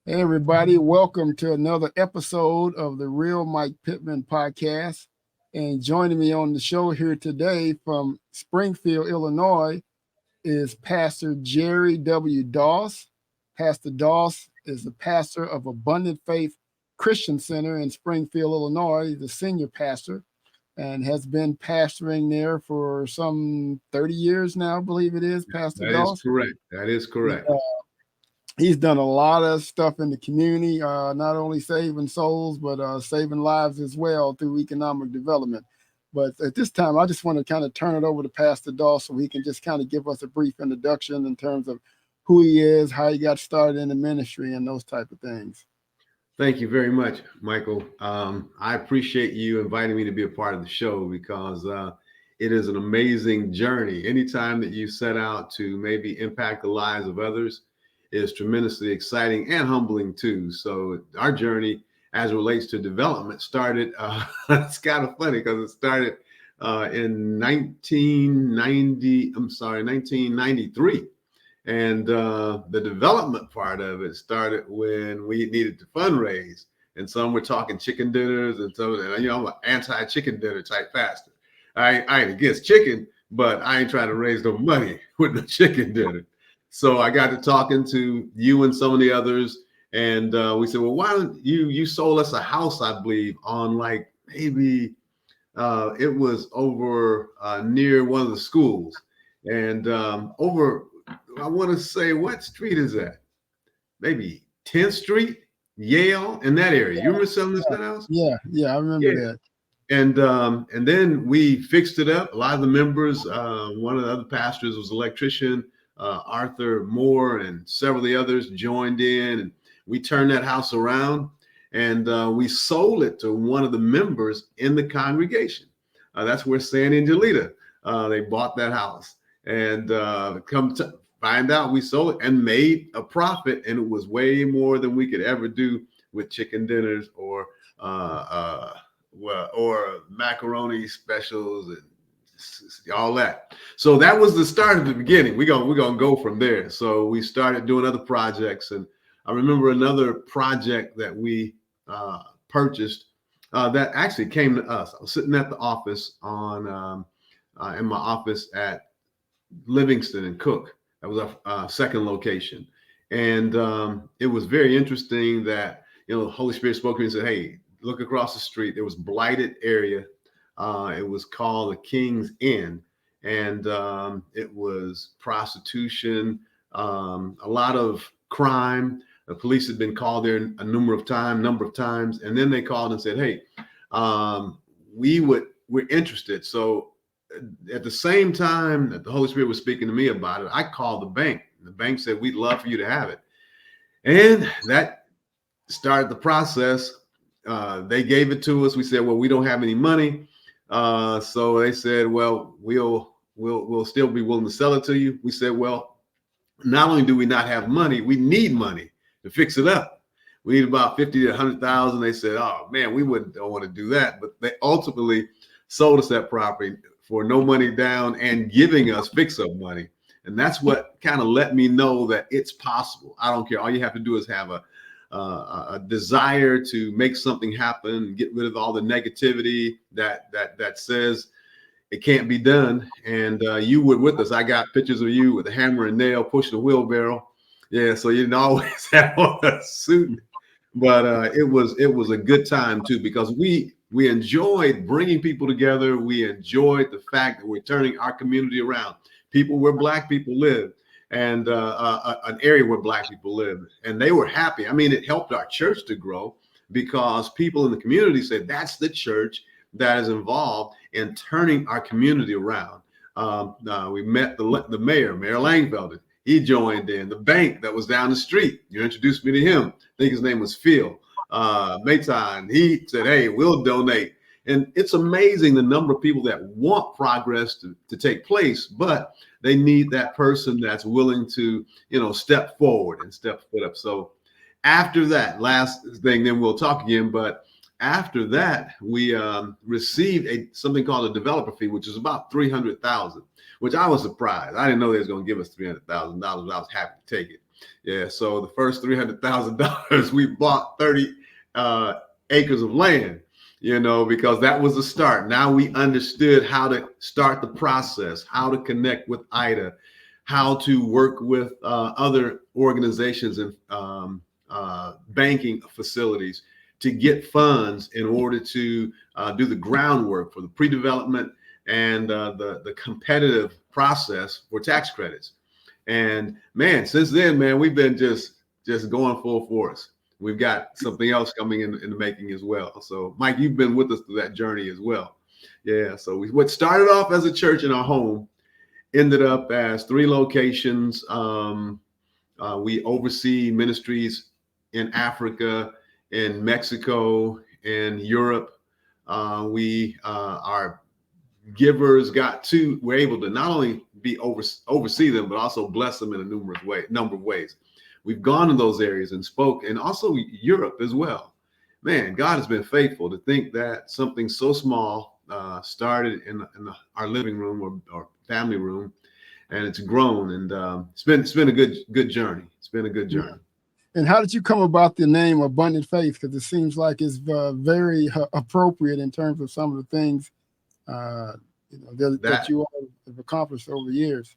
Hey, everybody, welcome to another episode of the Real Mike Pittman podcast. And joining me on the show here today from Springfield, Illinois, is Pastor Jerry W. Doss. Pastor Doss is the pastor of Abundant Faith Christian Center in Springfield, Illinois, the senior pastor, and has been pastoring there for some 30 years now, I believe it is, Pastor That is Doss. correct. That is correct. He's done a lot of stuff in the community, not only saving souls, but saving lives as well through economic development. But at this time, I just want to kind of turn it over to Pastor Doss so he can just kind of give us a brief introduction in terms of who he is, how he got started in the ministry, and those type of things. Thank you very much, Michael. I appreciate you inviting me to be a part of the show because it is an amazing journey. Anytime that you set out to maybe impact the lives of others is tremendously exciting and humbling too. So our journey as it relates to development started, it's kind of funny because it started in 1993. And the development part of it started when we needed to fundraise. And some were talking chicken dinners and some, I'm an anti-chicken dinner type pastor. I ain't against chicken, but I ain't trying to raise no money with the chicken dinner. So I got to talking to you and some of the others. And we said, well, why don't you sold us a house, I believe, on like maybe it was over near one of the schools and over, I want to say, what street is that? Maybe 10th Street, Yale, in that area. You remember selling this house? Yeah, I remember that. And then we fixed it up. A lot of the members, one of the other pastors was an electrician, Arthur Moore, and several of the others joined in, and we turned that house around, and we sold it to one of the members in the congregation. That's where Sandy and Jolita, they bought that house, and come to find out we sold it and made a profit, and it was way more than we could ever do with chicken dinners or macaroni specials and all that. So that was the start of the beginning. We're gonna go from there. So we started doing other projects, and I remember another project that we purchased that actually came to us. I was sitting at the office in my office at Livingston and Cook. That was our second location. And it was very interesting that, the Holy Spirit spoke to me and said, hey, look across the street. There was blighted area. It was called the King's Inn. And it was prostitution, a lot of crime. The police had been called there a number of times. And then they called and said, hey, we're interested. So at the same time that the Holy Spirit was speaking to me about it, I called the bank. The bank said, we'd love for you to have it. And that started the process. They gave it to us. We said, well, we don't have any money. So they said, well, we'll still be willing to sell it to you. We said, well, not only do we not have money, we need money to fix it up. We need about 50 to 100,000. They said, oh man, we don't want to do that. But they ultimately sold us that property for no money down and giving us fix-up money. And that's what kind of let me know that it's possible. I don't care. All you have to do is have a desire to make something happen, get rid of all the negativity that says it can't be done. And you were with us. I got pictures of you with a hammer and nail pushing a wheelbarrow. Yeah, so you didn't always have on a suit, but it was a good time too, because we enjoyed bringing people together. We enjoyed the fact that we're turning our community around. People where Black people live, and an area where Black people live, and they were happy. I mean, it helped our church to grow because people in the community said that's the church that is involved in turning our community around. We met the mayor, Mayor Langfelder. He joined in. The bank that was down the street, you introduced me to him. I think his name was Phil Mayton. He said, hey, we'll donate. And it's amazing the number of people that want progress to take place, but they need that person that's willing to, step forward and step foot up. So after that, last thing, then we'll talk again. But after that, we received something called a developer fee, which is about $300,000, which I was surprised. I didn't know they was going to give us $300,000. I was happy to take it. Yeah. So the first $300,000, we bought 30 acres of land, because that was the start. Now we understood how to start the process, how to connect with IDA, how to work with other organizations and banking facilities to get funds in order to do the groundwork for the pre-development and the competitive process for tax credits. And man, since then, man, we've been just going full force. We've got something else coming in the making as well. So, Mike, you've been with us through that journey as well. Yeah. So what started off as a church in our home ended up as 3 locations. We oversee ministries in Africa, in Mexico, in Europe. Our givers we're able to not only oversee them, but also bless them in a number of ways. We've gone to those areas and spoke, and also Europe as well. Man, God has been faithful. To think that something so small started in our living room or family room, and it's grown, and it's been a good journey. It's been a good journey. And how did you come about the name Abundant Faith? Because it seems like it's very appropriate in terms of some of the things that you all have accomplished over the years.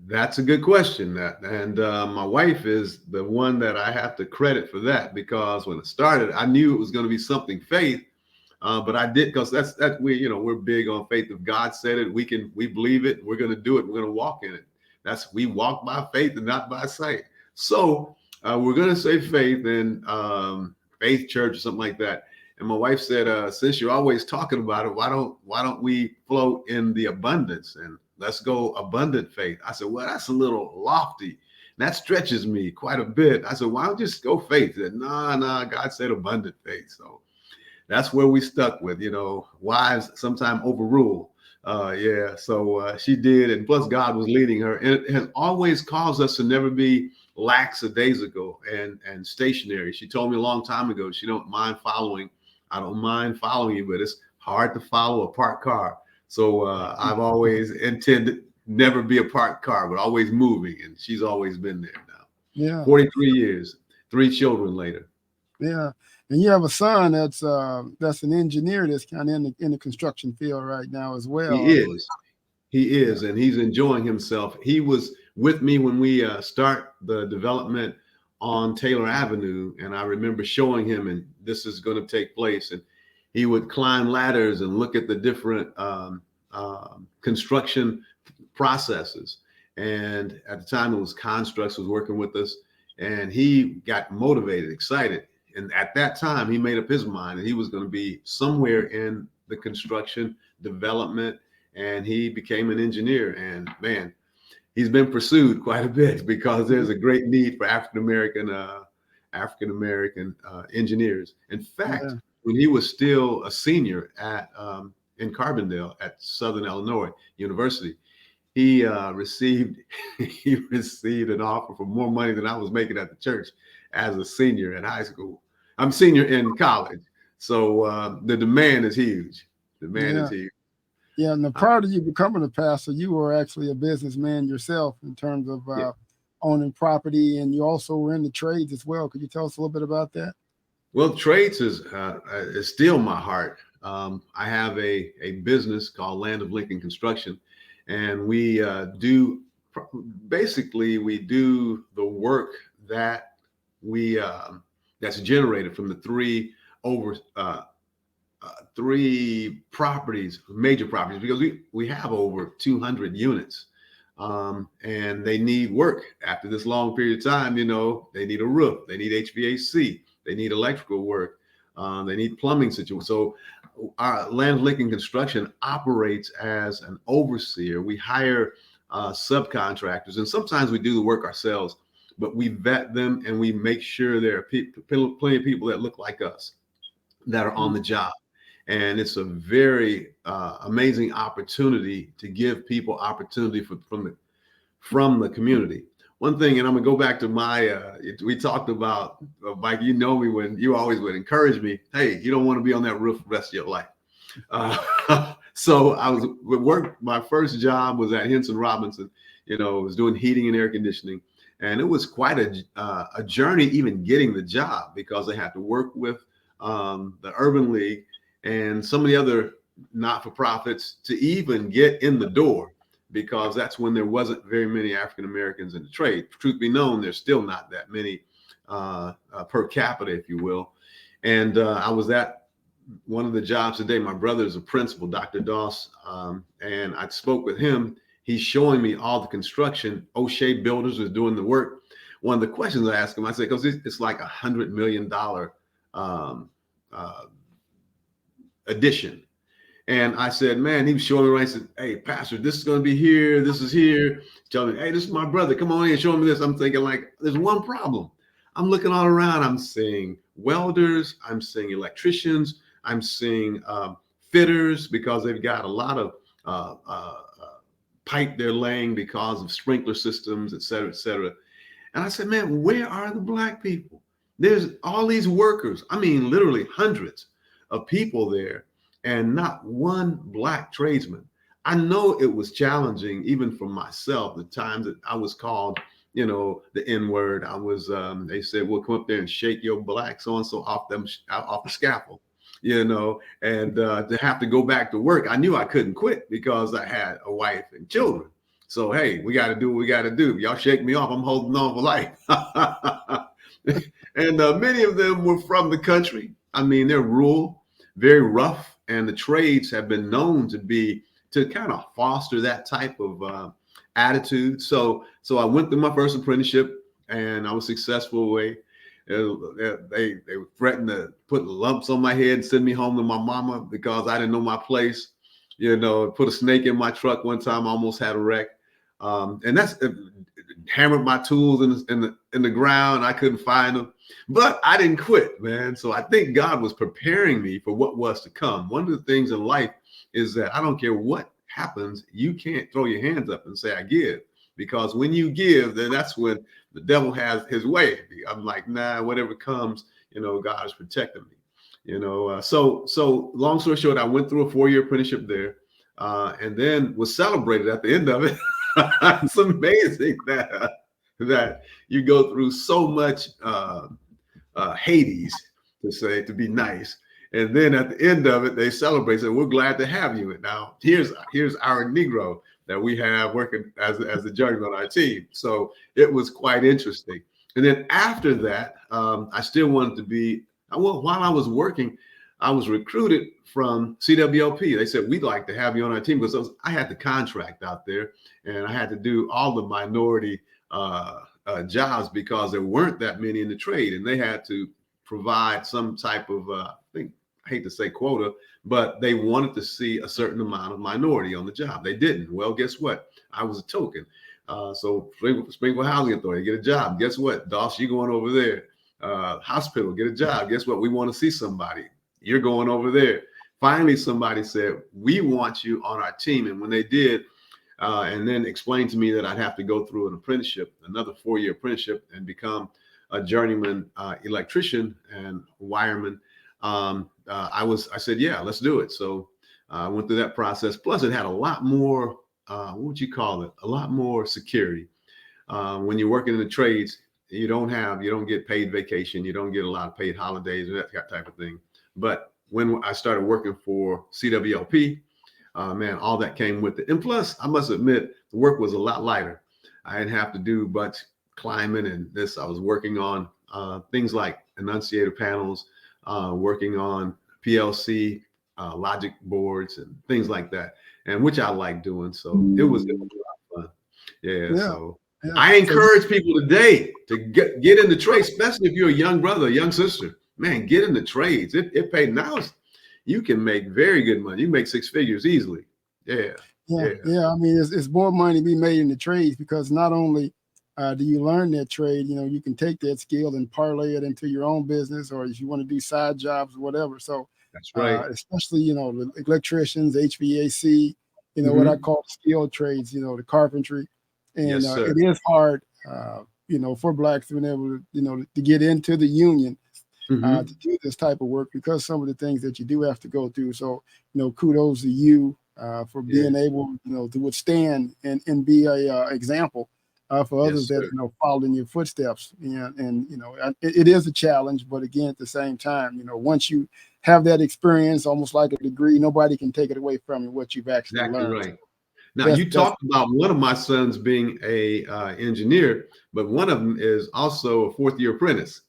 That's a good question. And my wife is the one that I have to credit for that, because when it started, I knew it was going to be something faith, but I did, because we're big on faith. If God said it, we believe it. We're going to do it. We're going to walk in it. We walk by faith and not by sight. So we're going to say faith and Faith Church or something like that. And my wife said, since you're always talking about it, why don't we float in the abundance and let's go abundant faith? I said, well, that's a little lofty. That stretches me quite a bit. I said, why don't you just go faith? She said, no, God said abundant faith. So that's where we stuck with, wives sometimes overrule. So she did. And plus God was leading her. And it has always caused us to never be lackadaisical and stationary. She told me a long time ago, she don't mind following. I don't mind following you, but it's hard to follow a parked car. So I've always intended never be a parked car, but always moving. And she's always been there now. Yeah. 43 years, 3 children later. Yeah. And you have a son that's an engineer that's kind of in the construction field right now as well. He is, and he's enjoying himself. He was with me when we start the development on Taylor Avenue, and I remember showing him, and this is going to take place, and he would climb ladders and look at the different construction processes. And at the time, it was Constructs was working with us, and he got motivated, excited. And at that time, he made up his mind that he was going to be somewhere in the construction development, and he became an engineer. And man, he's been pursued quite a bit because there's a great need for African American engineers. In fact, when he was still a senior in Carbondale at Southern Illinois University, he received an offer for more money than I was making at the church as a senior in high school. I'm senior in college, so the demand is huge. Is huge. Yeah, and prior to you becoming a pastor, you were actually a businessman yourself in terms of owning property, and you also were in the trades as well. Could you tell us a little bit about that? Well, trades is still my heart. I have a business called Land of Lincoln Construction, and we do the work that that's generated from the three major properties, because we have over 200 units, and they need work after this long period of time. They need a roof, they need HVAC, they need electrical work, they need plumbing situation. So our Land of Lincoln Construction operates as an overseer. We hire subcontractors, and sometimes we do the work ourselves, but we vet them and we make sure there are plenty of people that look like us that are on the job. And it's a very amazing opportunity to give people opportunity from the community. One thing, and I'm gonna go back to we talked about, Mike, me when you always would encourage me, hey, you don't want to be on that roof the rest of your life. So my first job was at Henson Robinson, was doing heating and air conditioning. And it was quite a journey even getting the job, because they had to work with the Urban League and some of the other not-for-profits to even get in the door, because that's when there wasn't very many African Americans in the trade. Truth be known, there's still not that many per capita, if you will. And I was at one of the jobs today. My brother is a principal, Dr. Doss, and I spoke with him. He's showing me all the construction. O'Shea Builders is doing the work. One of the questions I asked him, I said, because it's like $100 million addition. And I said, man, he was showing me right. He said, hey, Pastor, this is going to be here. This is here. He's telling me, hey, this is my brother. Come on in, show me this. I'm thinking, like, there's one problem. I'm looking all around. I'm seeing welders. I'm seeing electricians. I'm seeing fitters, because they've got a lot of pipe they're laying because of sprinkler systems, et cetera, et cetera. And I said, man, where are the Black people? There's all these workers. I mean, literally hundreds of people there, and not one Black tradesman. I know it was challenging, even for myself, the times that I was called, the N-word. I was, they said, well, come up there and shake your Black so-and-so off the scaffold, and to have to go back to work. I knew I couldn't quit because I had a wife and children. So, hey, we got to do what we got to do. Y'all shake me off, I'm holding on for life. And many of them were from the country. I mean, they're rural, very rough, and the trades have been known to kind of foster that type of attitude. So I went through my first apprenticeship, and I was successful. They threatened to put lumps on my head and send me home to my mama because I didn't know my place. Put a snake in my truck one time, I almost had a wreck. And that's hammered my tools in the ground. I couldn't find them, but I didn't quit, man. So I think God was preparing me for what was to come. One of the things in life is that I don't care what happens, you can't throw your hands up and say, I give. Because when you give, then that's when the devil has his way. I'm like, nah, whatever comes, God is protecting me. So long story short, I went through a 4-year apprenticeship there, and then was celebrated at the end of it. It's amazing that you go through so much Hades, to be nice, and then at the end of it, they celebrate. Say, we're glad to have you. And now here's our Negro that we have working as the journeyman on our team. So it was quite interesting. And then after that, I still wanted to be. Well, while I was working, I was recruited from CWLP. They said, we'd like to have you on our team, because I had the contract out there, and I had to do all the minority jobs because there weren't that many in the trade, and they had to provide some type of, I hate to say quota, but they wanted to see a certain amount of minority on the job. They didn't. Well, guess what? I was a token. So Springfield Housing Authority, get a job. Guess what? Doss, you going over there. Hospital, get a job. Guess what? We want to see somebody. You're going over there. Finally, somebody said, we want you on our team. And when they did, and then explained to me that I'd have to go through an apprenticeship, another 4-year apprenticeship, and become a journeyman electrician and wireman, I said, yeah, let's do it. So I went through that process. Plus, it had a lot more, what would you call it? A lot more security. When you're working in the trades, you don't get paid vacation. You don't get a lot of paid holidays or that type of thing. But when I started working for CWLP, man, all that came with it. And plus, I must admit, the work was a lot lighter. I didn't have to do much climbing and this. I was working on things like enunciator panels, working on PLC logic boards and things like that, and which I like doing. So it was a lot of fun. Yeah. So I encourage people today to get into trades, especially if you're a young brother, a young sister. Man, get into trades. It pays now. You can make very good money. You make 6 figures easily. Yeah. I mean, it's more money to be made in the trades, because not only do you learn that trade, you can take that skill and parlay it into your own business, or if you want to do side jobs or whatever. So that's right. Especially, the electricians, HVAC, what I call skilled trades, the carpentry. And yes, it is hard, for Blacks to be able to, to get into the union. To do this type of work, because some of the things that you do have to go through. So, kudos to you for being able, to withstand and be a example for Yes, others that sir. follow in your footsteps. And it is a challenge, but again, at the same time, once you have that experience, almost like a degree, nobody can take it away from you what you've actually Exactly learned. right. Now, That's you that's talked about one of my sons being a engineer, but one of them is also a fourth year apprentice.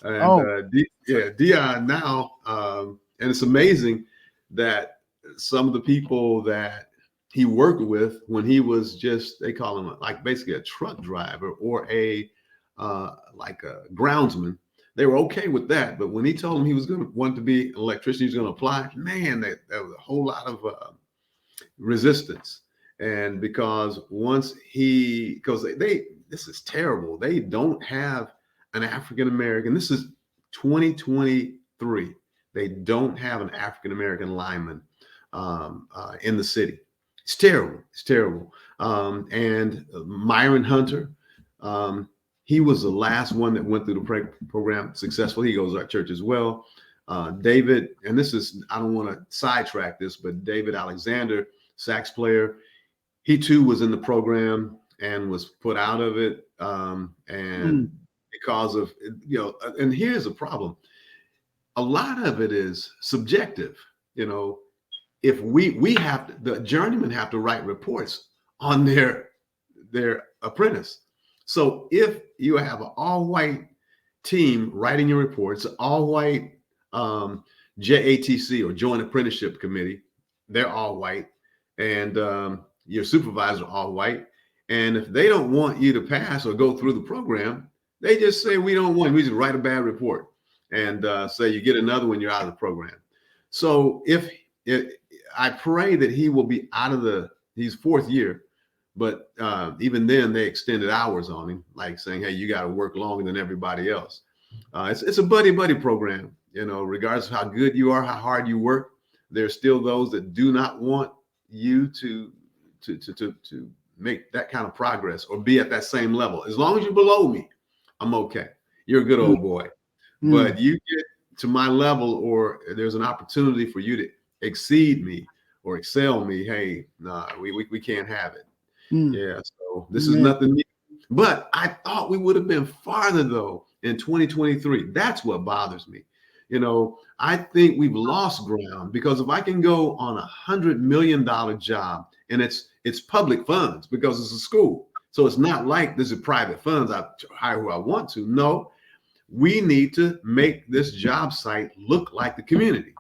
And oh yeah, Dion now, and it's amazing that some of the people that he worked with when he was just, they call him like basically a truck driver or a like a groundsman, they were okay with that. But when he told them he was going to want to be an electrician, he was going to apply, man, that was a whole lot of resistance. And because because they this is terrible, they don't have an African American, this is 2023, they don't have an African American lineman in the city. It's terrible. It's terrible. And Myron Hunter, he was the last one that went through the program successfully. He goes to our church as well. David, and this is, I don't want to sidetrack this, but David Alexander, sax player, he too was in the program and was put out of it. And because of, and here's the problem. A lot of it is subjective. If we have to, the journeymen have to write reports on their apprentice. So if you have an all-white team writing your reports, all-white JATC or Joint Apprenticeship Committee, they're all white, and your supervisor all white. And if they don't want you to pass or go through the program, they just say, we don't want you. We just write a bad report and say you get another when you're out of the program. So I pray that he will be out of he's fourth year, but even then they extended hours on him, like saying, hey, you got to work longer than everybody else. It's a buddy program. Regardless of how good you are, how hard you work, there's still those that do not want you to make that kind of progress or be at that same level. As long as you're below me, I'm okay. You're a good old boy. But you get to my level, or there's an opportunity for you to exceed me or excel me. Hey, nah, we can't have it. Yeah. So this is nothing new. But I thought we would have been farther though in 2023. That's what bothers me. I think we've lost ground, because if I can go on $100 million job and it's public funds because it's a school. So it's not like this is private funds. I hire who I want to. No, we need to make this job site look like the community,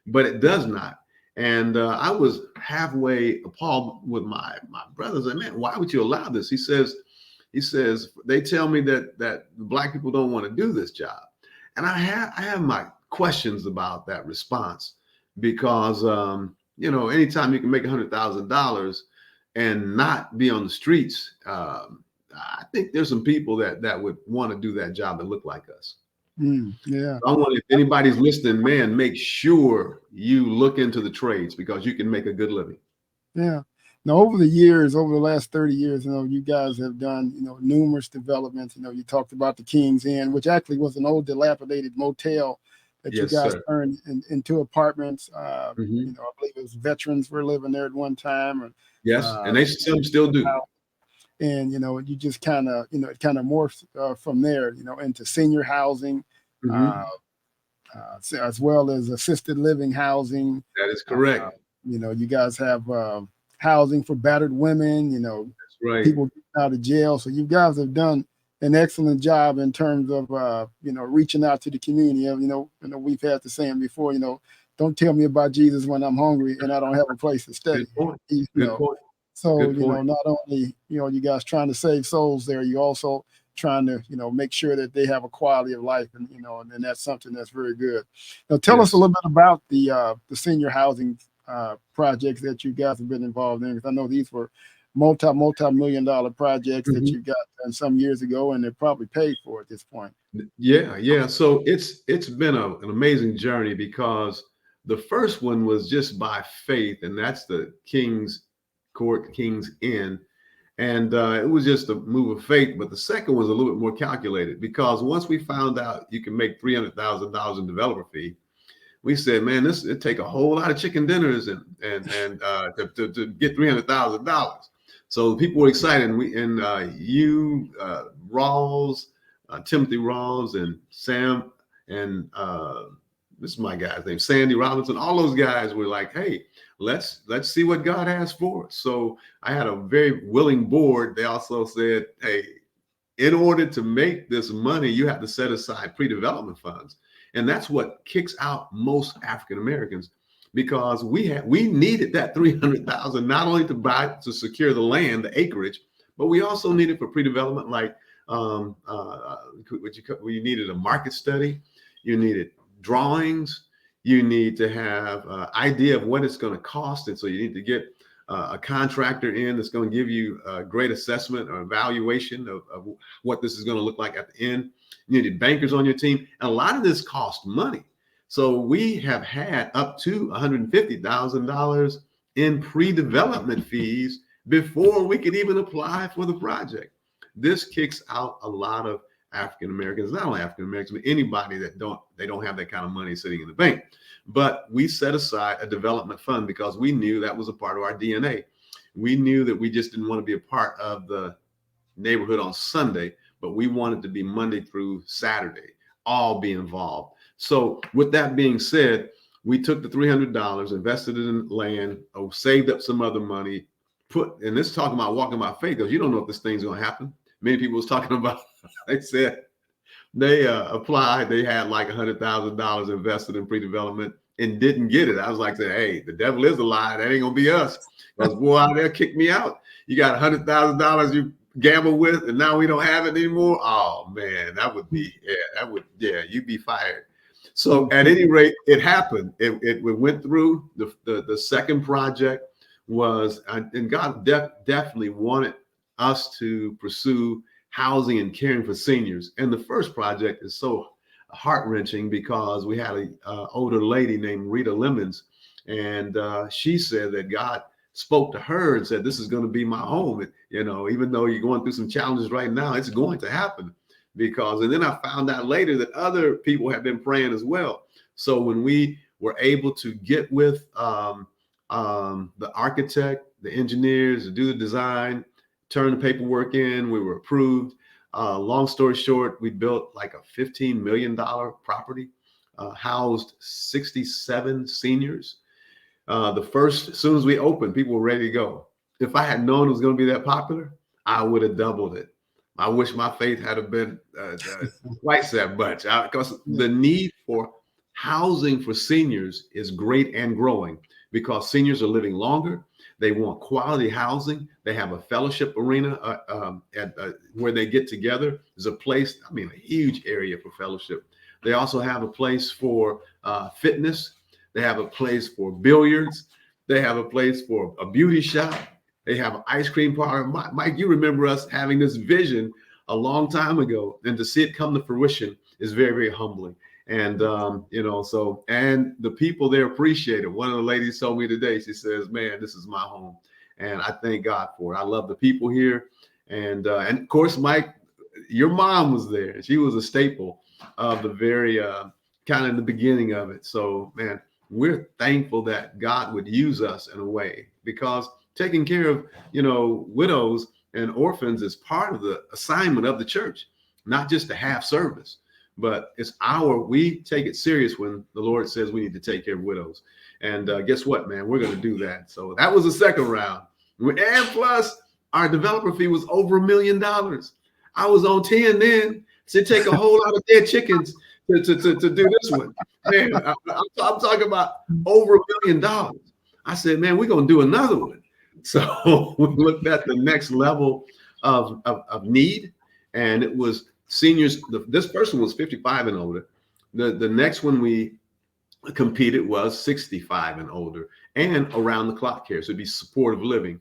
but it does not. And I was halfway appalled with my brothers. I mean, why would you allow this? He says, they tell me that Black people don't want to do this job. And I have my questions about that response, because, anytime you can make $100,000 and not be on the streets, I think there's some people that would want to do that job that look like us. Yeah. I want, if anybody's listening, man, make sure you look into the trades, because you can make a good living. Yeah. Now, over the last 30 years, you guys have done, numerous developments. You talked about the King's Inn, which actually was an old dilapidated motel that you guys turned into apartments. I believe it was veterans were living there at one time. Yes, and they still do. And, you just kind of, it kind of morphed from there, into senior housing, as well as assisted living housing. That is correct. You guys have housing for battered women, That's right. People getting out of jail. So you guys have done an excellent job in terms of, reaching out to the community. We've had the saying before, don't tell me about Jesus when I'm hungry and I don't have a place to stay. Good point. Good point. So, not only, you guys trying to save souls there, you also trying to, make sure that they have a quality of life, and, and that's something that's very good. Now, tell us a little bit about the senior housing projects that you guys have been involved in, because I know these were multi-million-dollar projects that you got done some years ago, and they're probably paid for at this point. Yeah. So it's been an amazing journey, because the first one was just by faith, and that's the King's Inn. And it was just a move of faith. But the second was a little bit more calculated, because once we found out you can make $300,000 in developer fee, we said, man, it'd take a whole lot of chicken dinners and to get $300,000. So people were excited. Rawls, Timothy Rawls, and Sam, and this is my guy's name, Sandy Robinson. All those guys were like, "Hey, let's see what God has for us." So I had a very willing board. They also said, "Hey, in order to make this money, you have to set aside pre-development funds." And that's what kicks out most African Americans, because we needed that 300,000 not only to secure the land, the acreage, but we also needed for pre-development, like we needed a market study, you needed drawings, you need to have an idea of what it's going to cost, and so you need to get a contractor in that's going to give you a great assessment or evaluation of what this is going to look like at the end. You needed bankers on your team, and a lot of this cost money. So we have had up to $150,000 in pre-development fees before we could even apply for the project. This kicks out a lot of African Americans, not only African Americans, but anybody that don't have that kind of money sitting in the bank. But we set aside a development fund because we knew that was a part of our DNA. We knew that we just didn't want to be a part of the neighborhood on Sunday, but we wanted to be Monday through Saturday, all be involved. So with that being said, we took the $300, invested it in land, saved up some other money, and this is talking about walking by faith, because you don't know if this thing's going to happen. Many people was talking about, they said, they applied, they had like $100,000 invested in pre-development and didn't get it. I was like, hey, the devil is a lie. That ain't gonna be us. Because boy, they'll kick me out. You got $100,000 you gamble with, and now we don't have it anymore. Oh man, that would be, you'd be fired. So at any rate, it happened. It went through. The second project was, and God definitely wanted us to pursue housing and caring for seniors. And the first project is so heart-wrenching because we had an older lady named Rita Lemons, and she said that God spoke to her and said, "This is going to be my home." And, even though you're going through some challenges right now, it's going to happen. And then I found out later that other people have been praying as well. So when we were able to get with the architect, the engineers to do the design, turn the paperwork in, we were approved. Long story short, we built like a $15 million property, housed 67 seniors. As soon as we opened, people were ready to go. If I had known it was going to be that popular, I would have doubled it. I wish my faith had been twice that much, because the need for housing for seniors is great and growing, because seniors are living longer. They want quality housing. They have a fellowship arena where they get together. There's a place, a huge area for fellowship. They also have a place for fitness. They have a place for billiards. They have a place for a beauty shop. They have an ice cream parlor. Mike, you remember us having this vision a long time ago, and to see it come to fruition is very, very humbling. And, and the people there appreciate it. One of the ladies told me today, she says, "Man, this is my home." And I thank God for it. I love the people here. And of course, Mike, your mom was there. She was a staple of the very kind of in the beginning of it. So, man, we're thankful that God would use us in a way, because taking care of, widows and orphans is part of the assignment of the church, not just to have service. But we take it serious when the Lord says we need to take care of widows. And guess what, man? We're going to do that. So that was the second round. And plus, our developer fee was over $1 million. I was on 10 then. So it take a whole lot of dead chickens to do this one. Man, I'm talking about over $1 million. I said, man, we're going to do another one. So we looked at the next level of need, and it was seniors. This person was 55 and older. The next one we competed was 65 and older, and around the clock care. So it'd be supportive living.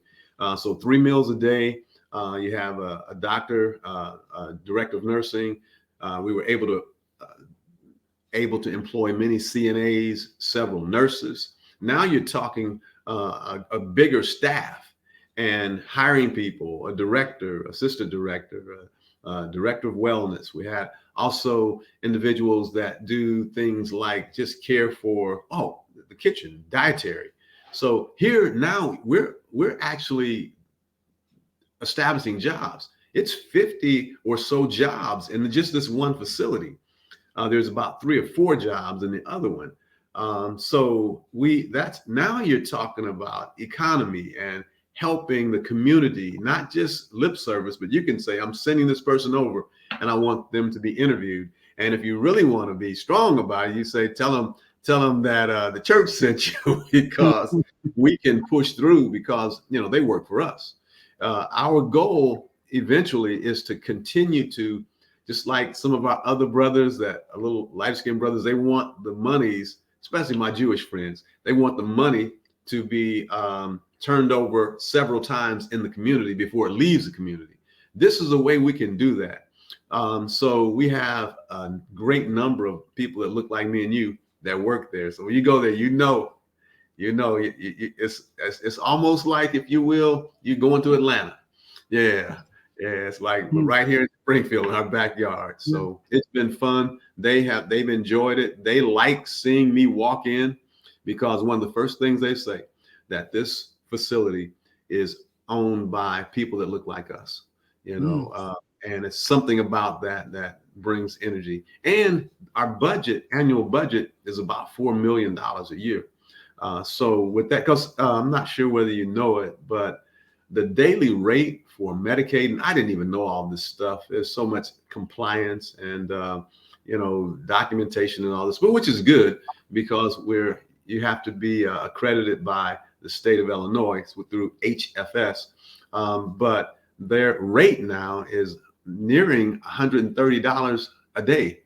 So 3 meals a day. You have a doctor, a director of nursing. We were able to employ many CNAs, several nurses. Now you're talking a bigger staff, and hiring people, a director, assistant director, director of wellness. We had also individuals that do things like just care for the kitchen, dietary. So here now we're actually establishing jobs. It's 50 or so jobs in just this one facility. There's about 3 or 4 jobs in the other one. So that's now you're talking about economy and helping the community, not just lip service, but you can say, I'm sending this person over and I want them to be interviewed. And if you really want to be strong about it, you say, tell them that the church sent you because we can push through because, they work for us. Our goal eventually is to continue to, just like some of our other brothers that are little light-skinned brothers, they want the monies, especially my Jewish friends, they want the money to be turned over several times in the community before it leaves the community. This is a way we can do that. So we have a great number of people that look like me and you that work there. So when you go there, it's almost like, if you will, you going to Atlanta. Yeah. Yeah, it's like right here in Springfield in our backyard. So it's been fun. They've enjoyed it. They like seeing me walk in because one of the first things they say that this facility is owned by people that look like us, and it's something about that brings energy. And our annual budget is about $4 million a year. So with that, because I'm not sure whether you know it, but the daily rate for Medicaid, and I didn't even know all this stuff. There's so much compliance and documentation and all this, but which is good because you have to be accredited by the state of Illinois through HFS. But their rate now is nearing $130 a day.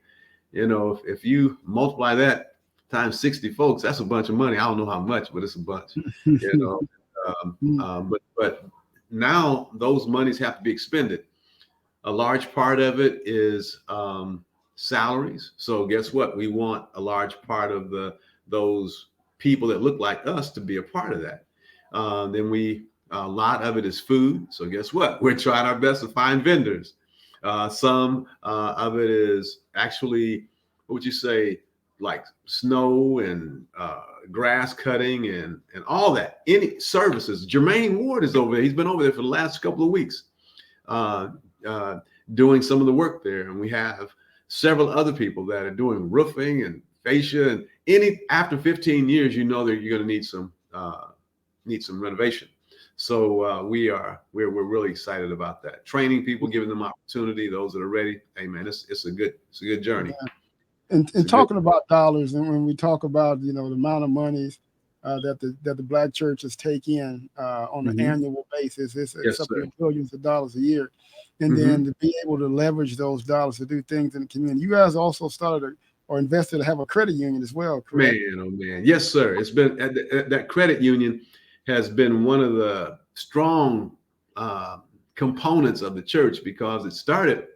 If you multiply that times 60 folks, that's a bunch of money. I don't know how much, but it's a bunch. But now those monies have to be expended. A large part of it is salaries. So guess what? We want a large part of those people that look like us to be a part of that. Then a lot of it is food. So guess what? We're trying our best to find vendors. Some of it is actually, what would you say, like snow and grass cutting and all that. Any services. Jermaine Ward is over there. He's been over there for the last couple of weeks doing some of the work there. And we have several other people that are doing roofing and fascia and after 15 years, you're going to need some renovation. So we're really excited about that. Training people, giving them opportunity, those that are ready. Hey man, it's a good journey. Yeah. And talking about dollars, and when we talk about the amount of monies that the Black churches take in on an annual basis, it's up to billions of dollars a year, and then to be able to leverage those dollars to do things in the community. You guys also started or invested to have a credit union as well, correct? Man, oh man, yes sir. It's been that credit union has been one of the strong components of the church because it started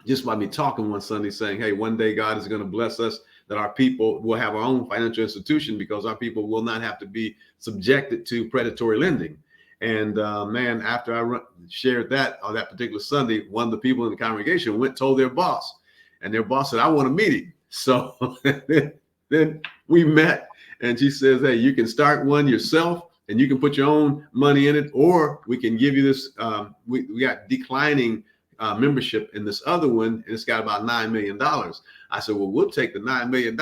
just by me talking one Sunday saying, hey, one day God is going to bless us, that our people will have our own financial institution because our people will not have to be subjected to predatory lending. And man, after I shared that on that particular Sunday, one of the people in the congregation told their boss, and their boss said, I want a meeting. So then we met, and she says, hey, you can start one yourself and you can put your own money in it, or we can give you this. We got declining membership in this other one, and it's got about $9 million. I said, well, we'll take the $9 million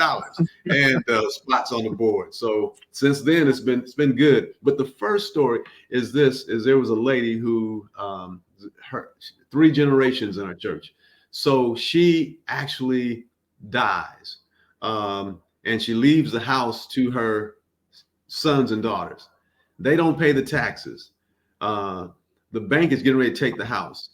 and spots on the board. So since then, it's been good. But the first story is there was a lady who, her 3 generations in our church. So she actually dies, and she leaves the house to her sons and daughters. They don't pay the taxes. The bank is getting ready to take the house,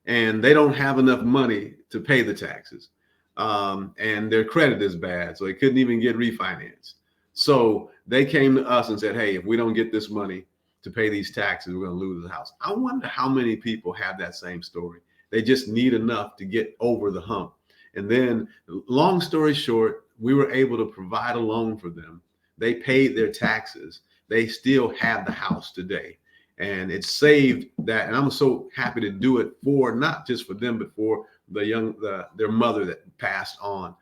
and they don't have enough money to pay the taxes. And their credit is bad, so they couldn't even get refinanced. So they came to us and said, hey, if we don't get this money to pay these taxes, we're going to lose the house. I wonder how many people have that same story. They just need enough to get over the hump. And then, long story short, we were able to provide a loan for them. They paid their taxes. They still have the house today. And it saved that. And I'm so happy to do it for, not just for them, but for their mother that passed on.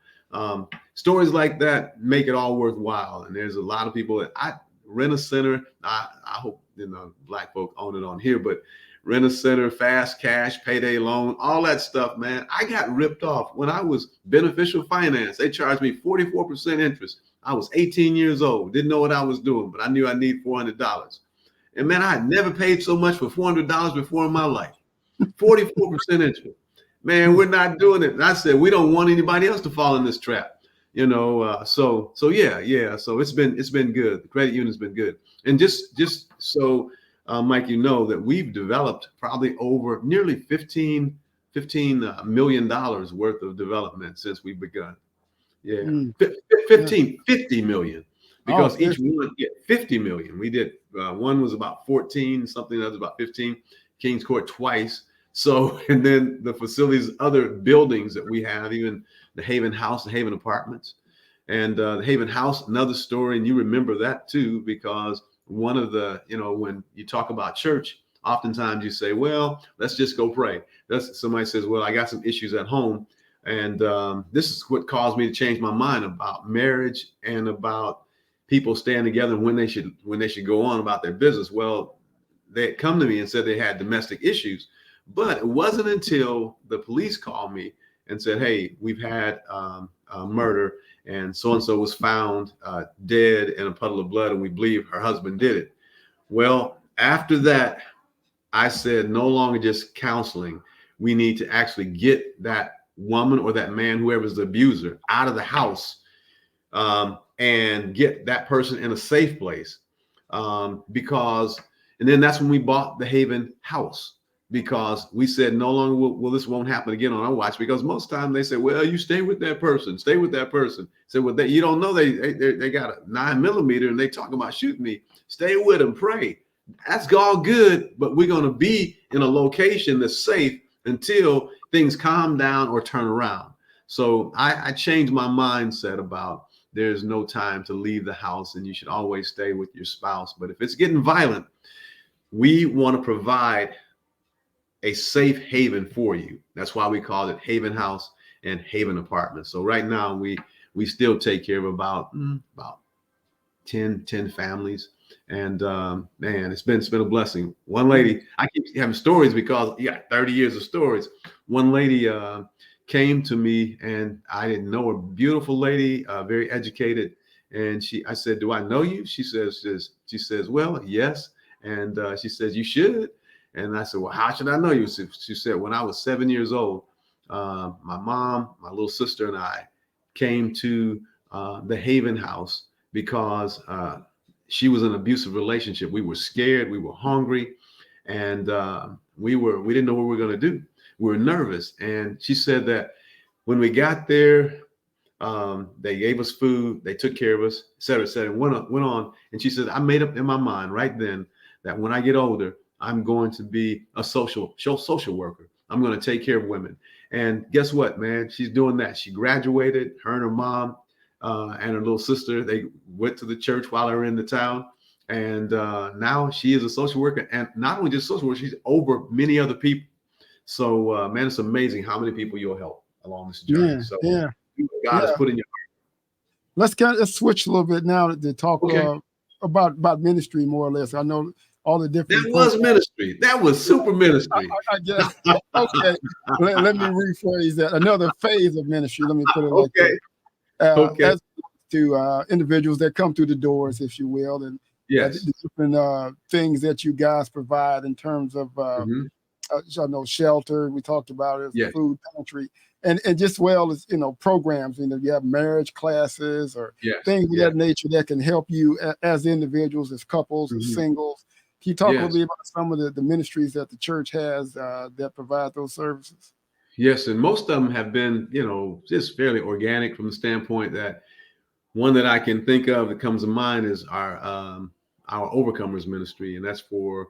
Stories like that make it all worthwhile. And there's a lot of people that I rent a center. I hope, Black folk own it on here, but Rent-A-Center, fast cash, payday loan, all that stuff, man. I got ripped off when I was beneficial finance. They charged me 44% interest. I was 18 years old, didn't know what I was doing, but I knew I need $400. And man, I had never paid so much for $400 before in my life. 44% interest. Man, we're not doing it. And I said, we don't want anybody else to fall in this trap. So yeah. So it's been good. The credit union's been good. And just so Mike, you know that we've developed probably over nearly $15 million worth of development since we've begun. Yeah, Mm. 50 million, Oh, because each one get 50 million. We did one was about 14, something else about 15, Kings Court twice. So, and then the facilities, other buildings that we have, even the Haven House, the Haven Apartments, and the Haven House, another story. And you remember that too, because one of the, when you talk about church, oftentimes you say, well, let's just go pray. Somebody says, well, I got some issues at home. And this is what caused me to change my mind about marriage and about people staying together and when they should go on about their business. Well, they had come to me and said they had domestic issues, but it wasn't until the police called me and said, hey, we've had a murder, and so was found dead in a puddle of blood, and we believe her husband did it. Well, after that, I said, no longer just counseling. We need to actually get that woman or that man, whoever's the abuser, out of the house, and get that person in a safe place. And then that's when we bought the Haven House, because we said no longer will this won't happen again on our watch, because most time they say, well, you stay with that person. So well, you don't know they got a 9mm and they talk about shooting me. Stay with them, pray. That's all good, but we're going to be in a location that's safe until things calm down or turn around. So I changed my mindset about there's no time to leave the house and you should always stay with your spouse. But if it's getting violent, we want to provide a safe haven for you. That's why we call it Haven House and Haven Apartments. So right now we still take care of about 10 families. And man, it's been a blessing. One lady, I keep having stories because you got 30 years of stories. One lady came to me, and I didn't know her. Beautiful lady, very educated. And I said, "Do I know you?" She says, "Well, yes." And she says, "You should." And I said, "Well, how should I know you?" She said, "When I was 7 years old, my mom, my little sister, and I came to the Haven House because she was in an abusive relationship. We were scared, we were hungry, and we didn't know what we were going to do. We were nervous." And she said that when we got there, they gave us food, they took care of us, et cetera, and went on. And she said, I made up in my mind right then that when I get older, I'm going to be a social worker. I'm going to take care of women. And guess what, man? She's doing that. She graduated, her and her mom and her little sister, they went to the church while they were in the town. And now she is a social worker, and not only just social worker, she's over many other people. So, man, it's amazing how many people you'll help along this journey. God has put in your heart. Let's switch a little bit now to talk about ministry, more or less. I know all the different. That was ministry. That was super ministry. I guess. Okay. Let me rephrase that. Another phase of ministry. Let me put it like that. As to individuals that come through the doors, if you will, and the different things that you guys provide in terms of shelter. We talked about it, as food pantry, and just well as programs. You have marriage classes or things of that nature that can help you as individuals, as couples, as singles. Can you talk a little bit about some of the ministries that the church has that provide those services? Yes, and most of them have been, just fairly organic from the standpoint that one that I can think of that comes to mind is our Overcomers ministry, and that's for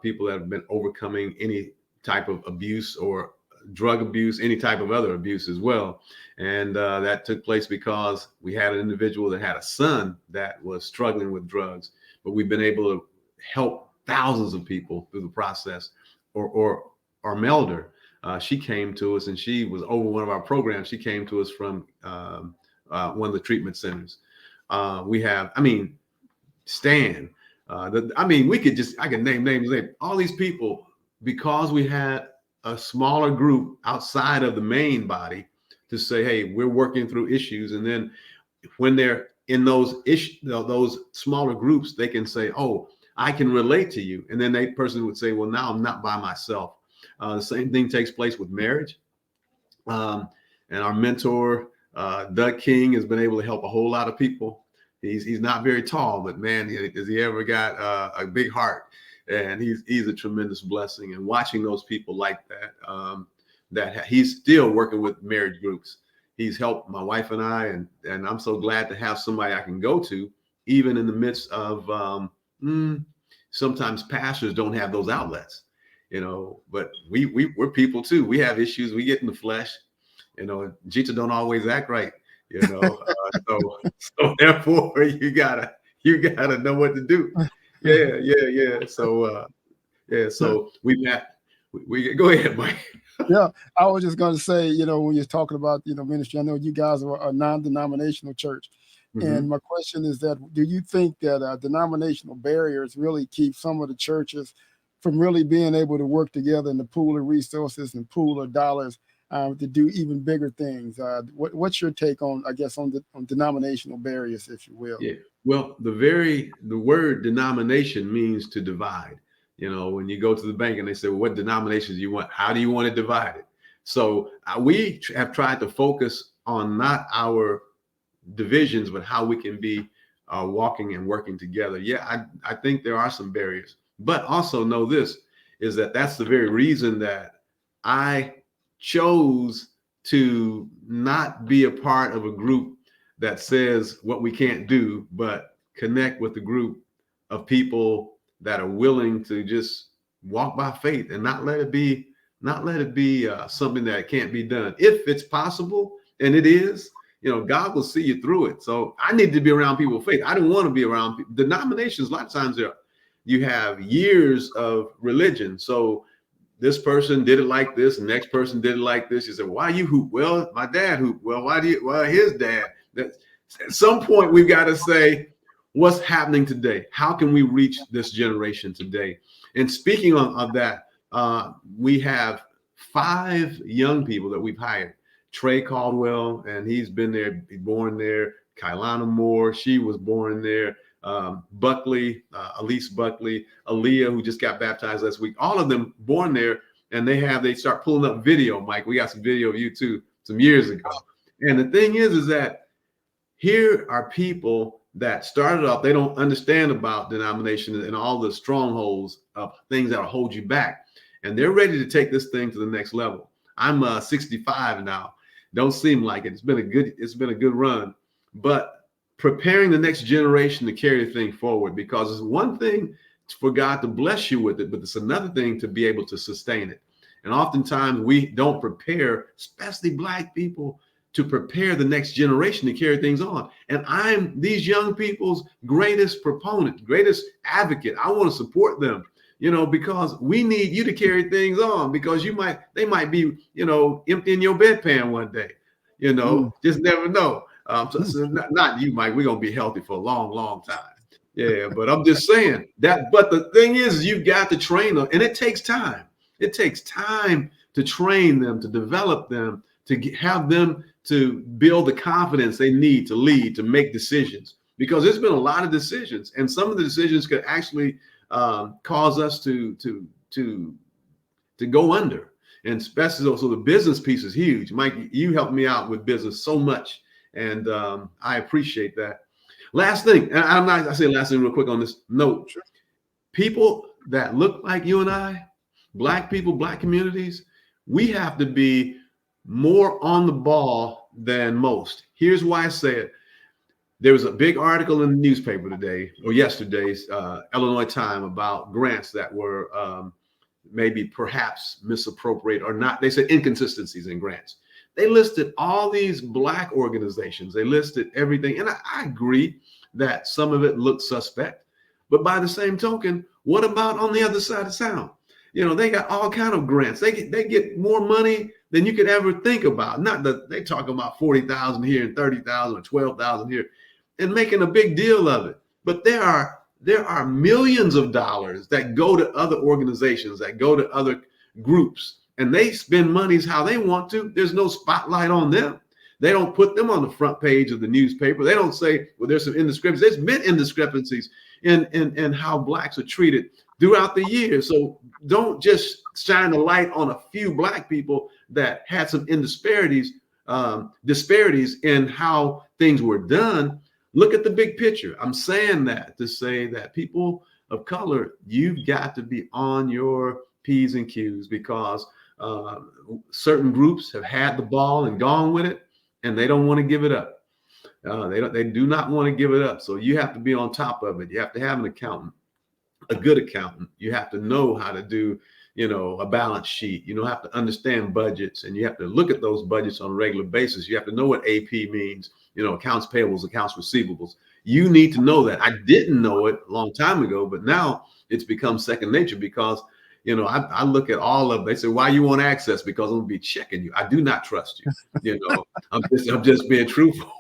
people that have been overcoming any type of abuse or drug abuse, any type of other abuse as well. And that took place because we had an individual that had a son that was struggling with drugs, but we've been able to help thousands of people through the process. Or Melder, she came to us, and she was over one of our programs. She came to us from one of the treatment centers. We have, Stan. I can name names. All these people because we had a smaller group outside of the main body to say, hey, we're working through issues. And then when they're in those smaller groups, they can say, oh, I can relate to you. And then that person would say, well, now I'm not by myself. The same thing takes place with marriage. And our mentor, Doug King, has been able to help a whole lot of people. He's not very tall, but man, has he ever got a big heart? And he's a tremendous blessing. And watching those people like that, that he's still working with marriage groups. He's helped my wife and I, and I'm so glad to have somebody I can go to, even in the midst of sometimes pastors don't have those outlets, but we're people too. We have issues. We get in the flesh, Jita don't always act right, so therefore you gotta know what to do. Yeah. So we go ahead, Mike. Yeah, I was just going to say, when you're talking about, ministry, I know you guys are a non-denominational church. And my question is that, do you think that denominational barriers really keep some of the churches from really being able to work together in the pool of resources and pool of dollars to do even bigger things? What's your take on, I guess, on denominational barriers, if you will? Yeah. Well, the word denomination means to divide. When you go to the bank and they say, well, what denominations do you want? How do you want it divided? So we have tried to focus on not our divisions, but how we can be walking and working together. Yeah, I think there are some barriers, but also know this is that's the very reason that I chose to not be a part of a group that says what we can't do, but connect with a group of people that are willing to just walk by faith and not let it be something that can't be done. If it's possible, and it is, God will see you through it. So I need to be around people of faith. I don't want to be around people. Denominations. A lot of times you have years of religion. So this person did it like this, and the next person did it like this. You say, why you hoop? Well, my dad hooped. Well, well, his dad. At some point, we've got to say, what's happening today? How can we reach this generation today? And speaking of that, we have 5 young people that we've hired. Trey Caldwell, and he's been there, born there. Kailana Moore, she was born there. Buckley, Elise Buckley, Aaliyah, who just got baptized last week. All of them born there, and they start pulling up video. Mike, we got some video of you too, some years ago. And the thing is that here are people that started off, they don't understand about denomination and all the strongholds of things that will hold you back. And they're ready to take this thing to the next level. I'm 65 now. Don't seem like it. It's been a good run, but preparing the next generation to carry the thing forward, because it's one thing for God to bless you with it, but it's another thing to be able to sustain it. And oftentimes we don't prepare, especially Black people, to prepare the next generation to carry things on. And I'm these young people's greatest proponent, greatest advocate. I want to support them, because we need you to carry things on, because they might be, emptying your bedpan one day, just never know. So not you, Mike. We're going to be healthy for a long, long time. Yeah, but I'm just saying that. But the thing is, you've got to train them, and it takes time. It takes time to train them, to develop them, to have them to build the confidence they need to lead, to make decisions, because there's been a lot of decisions, and some of the decisions could actually cause us to go under. And especially also the business piece is huge. Mike, you helped me out with business so much, and I appreciate that. Last thing, and I say last thing real quick on this note. Sure. People that look like you and I, Black people, Black communities, we have to be more on the ball than most. Here's why I say it. There was a big article in the newspaper today, or yesterday's Illinois Times, about grants that were maybe perhaps misappropriate or not. They said inconsistencies in grants. They listed all these Black organizations. They listed everything. And I agree that some of it looks suspect. But by the same token, what about on the other side of town? They got all kind of grants. They get more money than you could ever think about. Not that they talk about 40,000 here and 30,000 or 12,000 here and making a big deal of it. But there are there are millions of dollars that go to other organizations, that go to other groups, and they spend monies how they want to. There's no spotlight on them. They don't put them on the front page of the newspaper. They don't say, well, there's some indiscrepancies. There's been indiscrepancies in how Blacks are treated throughout the years. So don't just shine a light on a few Black people that had some disparities in how things were done. Look at the big picture. I'm saying that to say that people of color, you've got to be on your P's and Q's, because certain groups have had the ball and gone with it, and they don't want to give it up. They do not want to give it up. So you have to be on top of it. You have to have an accountant, a good accountant. You have to know how to do, a balance sheet. You have to understand budgets, and you have to look at those budgets on a regular basis. You have to know what AP means, accounts payables, accounts receivables. You need to know that. I didn't know it a long time ago, but now it's become second nature, because I look at all of them. They say, why you want access? Because I'm gonna be checking you. I do not trust you. I'm just being truthful.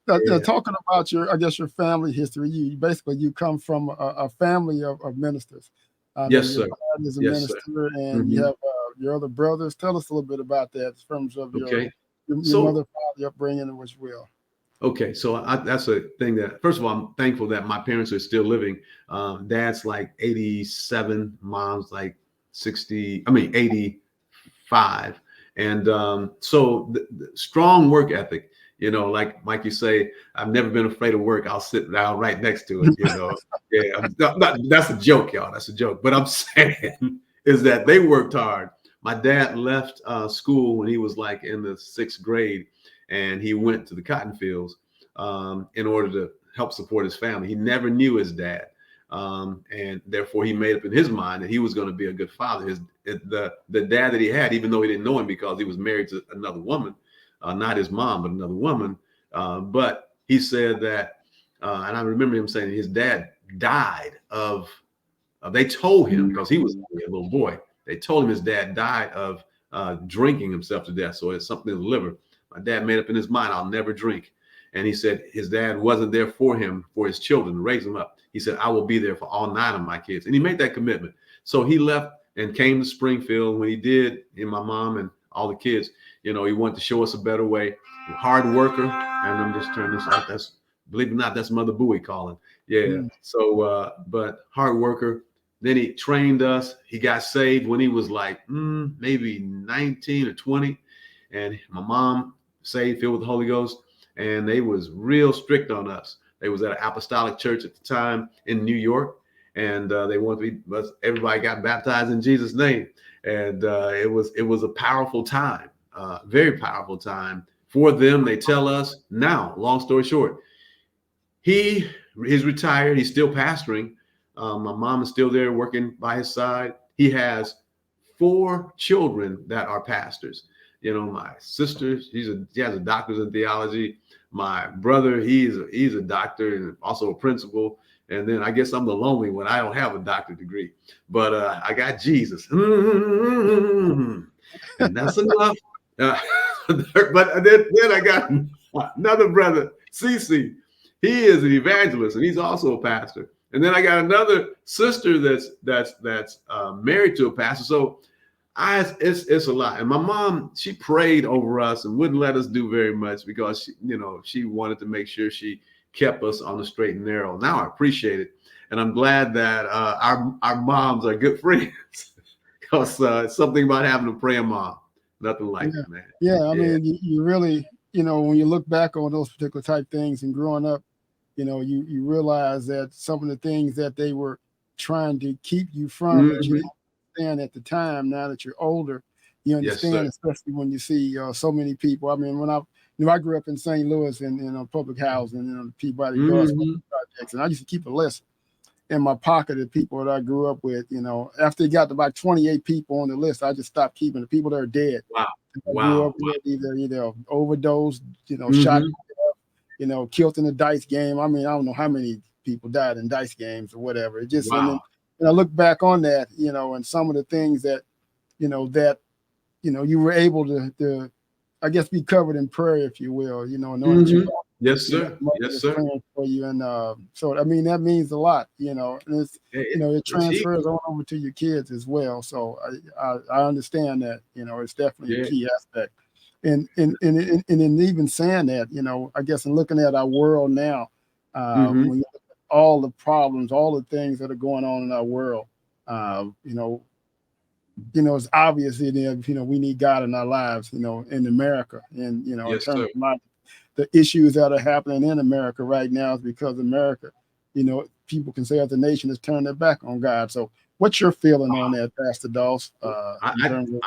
Talking about your family history, you come from a family of ministers. Yes, sir. Your dad is a Yes, minister, sir. and you have your other brothers. Tell us a little bit about that in terms of your mother, father upbringing as well. Okay, so that's a thing that, first of all, I'm thankful that my parents are still living. Dad's like 87, mom's like 85. And so the strong work ethic, like Mike, you say, I've never been afraid of work. I'll sit down right next to it, Yeah, that's a joke, y'all. That's a joke. But I'm saying is that they worked hard. My dad left school when he was like in the 6th grade, and he went to the cotton fields in order to help support his family. He never knew his dad. And therefore he made up in his mind that he was going to be a good father. The dad that he had, even though he didn't know him because he was married to another woman, not his mom, but another woman. But he said that, and I remember him saying his dad died of, they told him, because he was a little boy, they told him his dad died of drinking himself to death. So it's something in the liver. My dad made up in his mind, I'll never drink. And he said his dad wasn't there for him, for his children, to raise them up. He said, I will be there for all 9 of my kids. And he made that commitment. So he left and came to Springfield. When he did, and my mom and all the kids, he wanted to show us a better way. Hard worker. And I'm just turning this out. That's, believe it or not, that's Mother Bowie calling. Yeah. So, but hard worker. Then he trained us. He got saved when he was like maybe 19 or 20. And my mom saved, filled with the Holy Ghost. And they was real strict on us. They was at an apostolic church at the time in New York. And they wanted to be, everybody got baptized in Jesus' name. And it was a powerful time, very powerful time for them. They tell us now, long story short, he's retired. He's still pastoring. My mom is still there working by his side. He has 4 children that are pastors. My sister, she has a doctorate in theology. My brother, he's a doctor and also a principal. And then I guess I'm the lonely one. I don't have a doctorate degree, but I got Jesus. And that's enough. But then I got another brother, Cece. He is an evangelist, and he's also a pastor. And then I got another sister that's married to a pastor. So it's a lot. And my mom, she prayed over us and wouldn't let us do very much because she wanted to make sure she kept us on the straight and narrow. Now I appreciate it, and I'm glad that our moms are good friends because it's something about having a praying mom. Nothing like it, man. Yeah, I mean, you really, when you look back on those particular type things and growing up, you realize that some of the things that they were trying to keep you from, that you didn't understand at the time. Now that you're older, you understand, especially when you see so many people. I mean, when I grew up in St. Louis in public housing, Peabody Girls projects, and I used to keep a list in my pocket of people that I grew up with. After it got to about 28 people on the list, I just stopped keeping the people that are dead. Wow. I grew up with either overdosed, shot, killed in a dice game. I mean, I don't know how many people died in dice games or whatever. It just, and then I look back on that, and some of the things that, you were able to I guess, be covered in prayer, if you will, knowing that you Yes, you know, sir. money Yes, is sir. praying for you. And so, I mean, that means a lot, you know, and it's, it It's transfers huge. on over to your kids as well. So I understand that, it's definitely a Yeah. key aspect. And in even saying that, I guess in looking at our world now, Hmm. when you look at all the problems, all the things that are going on in our world, uh, you know, it's obvious that we need God in our lives, in America, and in Yes, terms sir. of the issues that are happening in America right now is because America, people can say as a nation has turned their back on God. So, what's your feeling on that, Pastor Doss, I, in I, terms of?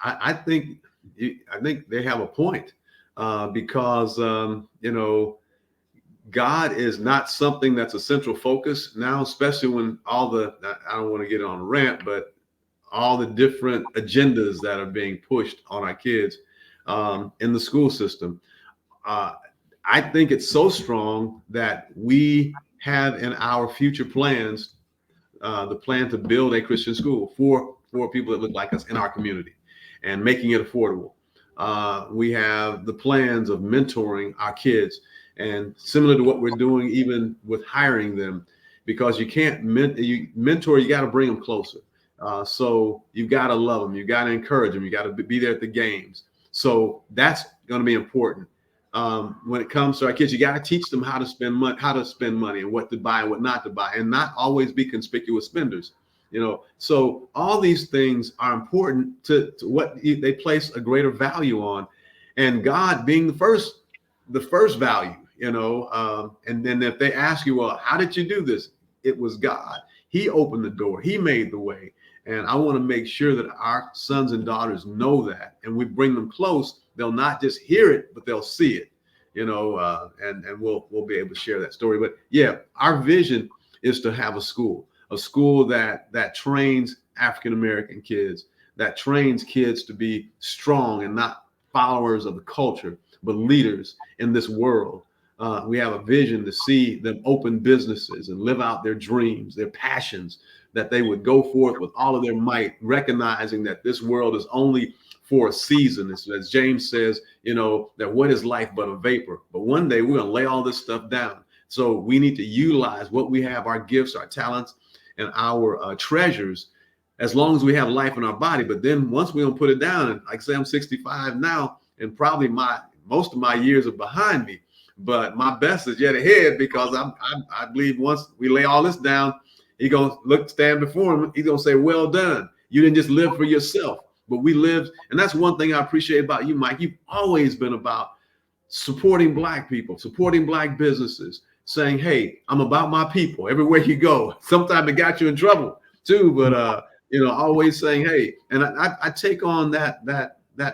I think I think they have a point because God is not something that's a central focus now, especially when all the I don't want to get on a rant, but all the different agendas that are being pushed on our kids in the school system. Uh, I think it's so strong that we have in our future plans the plan to build a Christian school for people that look like us in our community and making it affordable. We have the plans of mentoring our kids, and similar to what we're doing, even with hiring them, because you can't mentor, you got to bring them closer. So you got to love them, you got to encourage them, you got to be there at the games. So that's going to be important. When it comes to our kids, you got to teach them how to spend money, and what to buy and what not to buy, and not always be conspicuous spenders. So all these things are important to what they place a greater value on, and God being the first value. And then if they ask you, well, how did you do this? It was God. He opened the door. He made the way. And I want to make sure that our sons and daughters know that, and we bring them close. They'll not just hear it, but they'll see it. And we'll be able to share that story. But yeah, our vision is to have a school that trains African American kids, that trains kids to be strong and not followers of the culture, but leaders in this world. We have a vision to see them open businesses and live out their dreams, their passions, that they would go forth with all of their might, recognizing that this world is only for a season. As James says, that what is life but a vapor? But one day we're going to lay all this stuff down. So we need to utilize what we have, our gifts, our talents, and our treasures, as long as we have life in our body. But then once we don't put it down, and like I say, I'm 65 now, and probably most of my years are behind me, but my best is yet ahead, because I believe once we lay all this down, he's gonna stand before him. He's gonna say, "Well done. You didn't just live for yourself, but we lived." And that's one thing I appreciate about you, Mike. You've always been about supporting Black people, supporting Black businesses, saying, "Hey, I'm about my people everywhere you go." Sometimes it got you in trouble too, but always saying, "Hey," and I take on that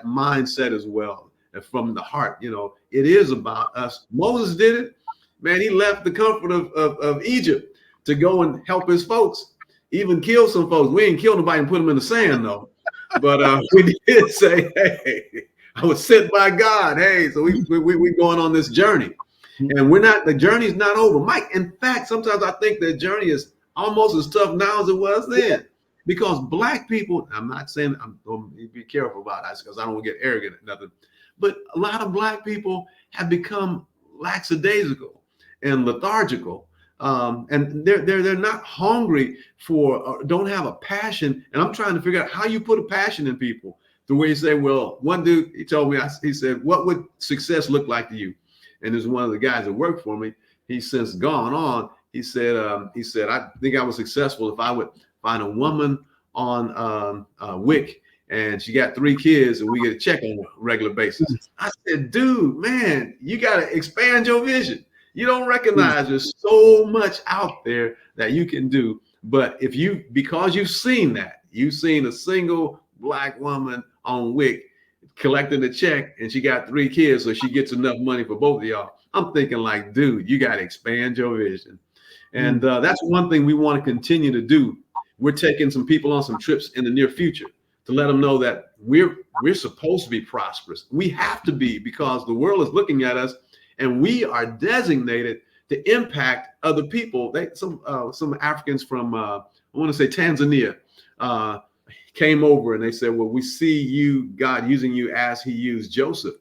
mindset as well, from the heart. It is about us. Moses did it, man. He left the comfort of Egypt to go and help his folks, even kill some folks. We didn't kill nobody and put them in the sand though, but we did say, "Hey, I was sent by God." Hey, so we going on this journey, and the journey's not over, Mike. In fact, sometimes I think the journey is almost as tough now as it was then, because Black people, I'm not saying, I'm going to be careful about that because I don't want to get arrogant or nothing, but a lot of Black people have become lackadaisical and lethargical. And they're not hungry for, don't have a passion. And I'm trying to figure out how you put a passion in people, the way you say, well, one dude, he told me, he said, "What would success look like to you?" And there's one of the guys that worked for me. He's since gone on. He said, "I think I was successful if I would find a woman on WIC, and she got 3 kids, and we get a check on a regular basis." I said, "Dude, man, you got to expand your vision. You don't recognize there's so much out there that you can do. But because you've seen a single Black woman on WIC collecting a check, and she got 3 kids, so she gets enough money for both of y'all." I'm thinking like, dude, you got to expand your vision. And that's one thing we want to continue to do. We're taking some people on some trips in the near future to let them know that we're supposed to be prosperous. We have to be, because the world is looking at us, and we are designated to impact other people. Some Africans from I want to say Tanzania came over, and they said, "Well, we see you, God, using you as He used Joseph."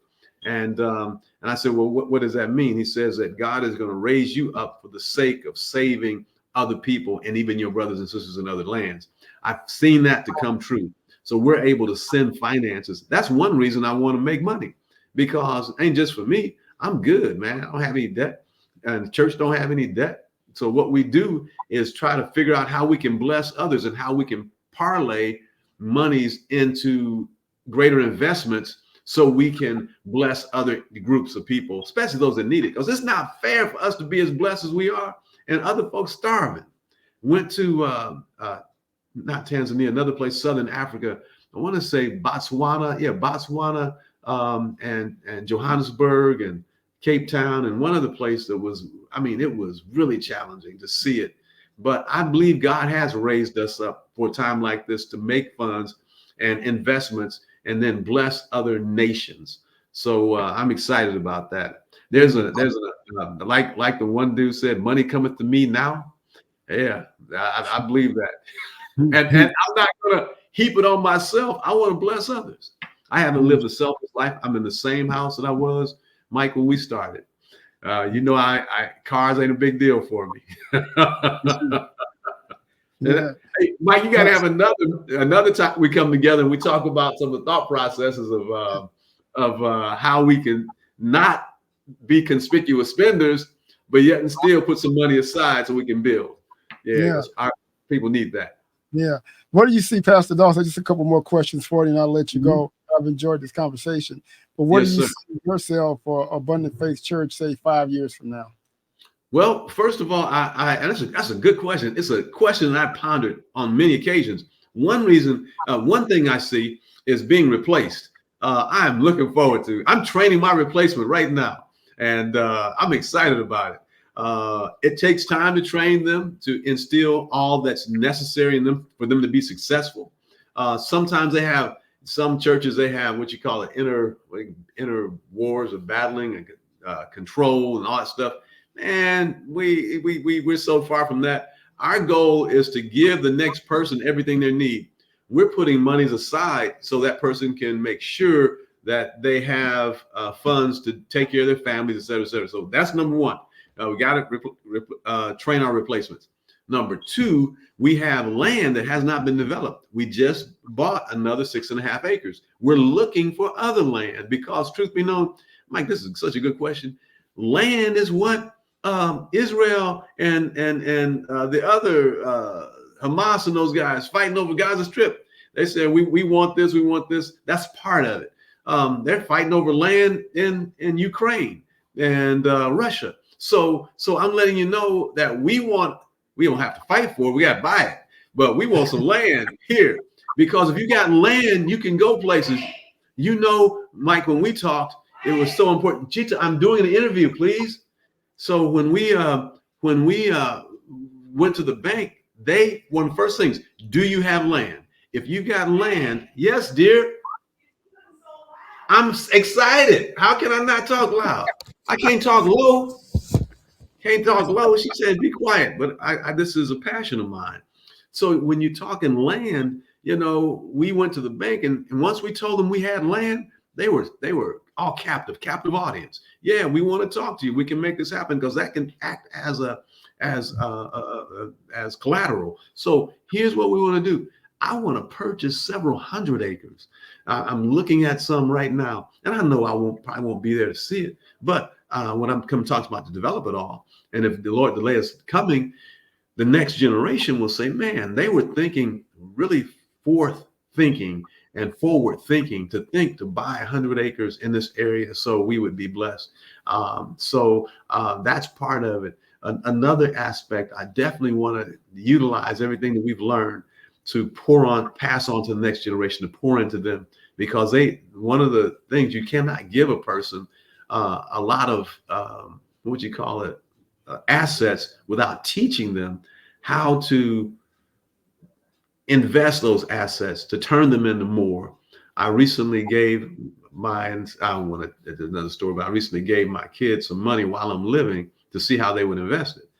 And I said, well, what does that mean? He says that God is going to raise you up for the sake of saving other people and even your brothers and sisters in other lands. I've seen that to come true. So we're able to send finances. That's one reason I want to make money, because it ain't just for me. I'm good, man. I don't have any debt, and the church don't have any debt. So what we do is try to figure out how we can bless others and how we can parlay monies into greater investments so we can bless other groups of people, especially those that need it. Because it's not fair for us to be as blessed as we are and other folks starving. Went to not Tanzania, another place, Southern Africa. I want to say Botswana. Yeah, Botswana, and Johannesburg and Cape Town, and one other place that was, I mean, it was really challenging to see it. But I believe God has raised us up for a time like this to make funds and investments and then bless other nations. So I'm excited about that. There's a like the one dude said, money cometh to me now. Yeah, I believe that. And I'm not gonna heap it on myself. I want to bless others. I haven't lived a selfish life. I'm in the same house that I was, Mike, when we started. I cars ain't a big deal for me. Yeah. Hey, Mike, you got to have another time we come together and we talk about some of the thought processes of how we can not be conspicuous spenders, but yet and still put some money aside so we can build. Yeah. Our people need that. Yeah. What do you see, Pastor Dawson? Just a couple more questions for you, and I'll let you go. I've enjoyed this conversation. But what do you see yourself for Abundant Faith Church, say 5 years from now? Well, first of all, and that's a good question. It's a question that I pondered on many occasions. One thing I see is being replaced. I'm looking forward to. I'm training my replacement right now, and I'm excited about it. It takes time to train them, to instill all that's necessary in them for them to be successful. Sometimes some churches have what you call inner wars of battling and control and all that stuff. And we're so far from that. Our goal is to give the next person everything they need. We're putting monies aside so that person can make sure that they have funds to take care of their families, et cetera, et cetera. So that's number one. We got to train our replacements. Number two, we have land that has not been developed. We just bought another 6.5 acres. We're looking for other land because, truth be known, Mike, this is such a good question. Land is what Israel and the other Hamas and those guys fighting over Gaza Strip. They said we want this, we want this. That's part of it. They're fighting over land in Ukraine and Russia. So I'm letting you know that we don't have to fight for it. We got to buy it, but we want some land here, because if you got land, you can go places. Mike, when we talked, it was so important. Chita, I'm doing an interview, please. So when we went to the bank, one of the first things, do you have land? If you got land, yes, dear. I'm excited. How can I not talk loud? I can't talk low. She said, be quiet. But this is a passion of mine. So when you're talking land, we went to the bank, and once we told them we had land, they were all captive audience. Yeah, we want to talk to you. We can make this happen, because that can act as collateral. So here's what we want to do. I want to purchase several hundred acres. I'm looking at some right now, and I know I probably won't be there to see it. But when I'm coming talks about to develop it all, and if the Lord delay is coming, the next generation will say, man, they were thinking really forward thinking to buy 100 acres in this area so we would be blessed. So that's part of it. Another aspect, I definitely want to utilize everything that we've learned to pass on to the next generation, to pour into them, because one of the things, you cannot give a person a lot of assets without teaching them how to invest those assets to turn them into more. I recently gave another story, but I recently gave my kids some money while I'm living to see how they would invest it.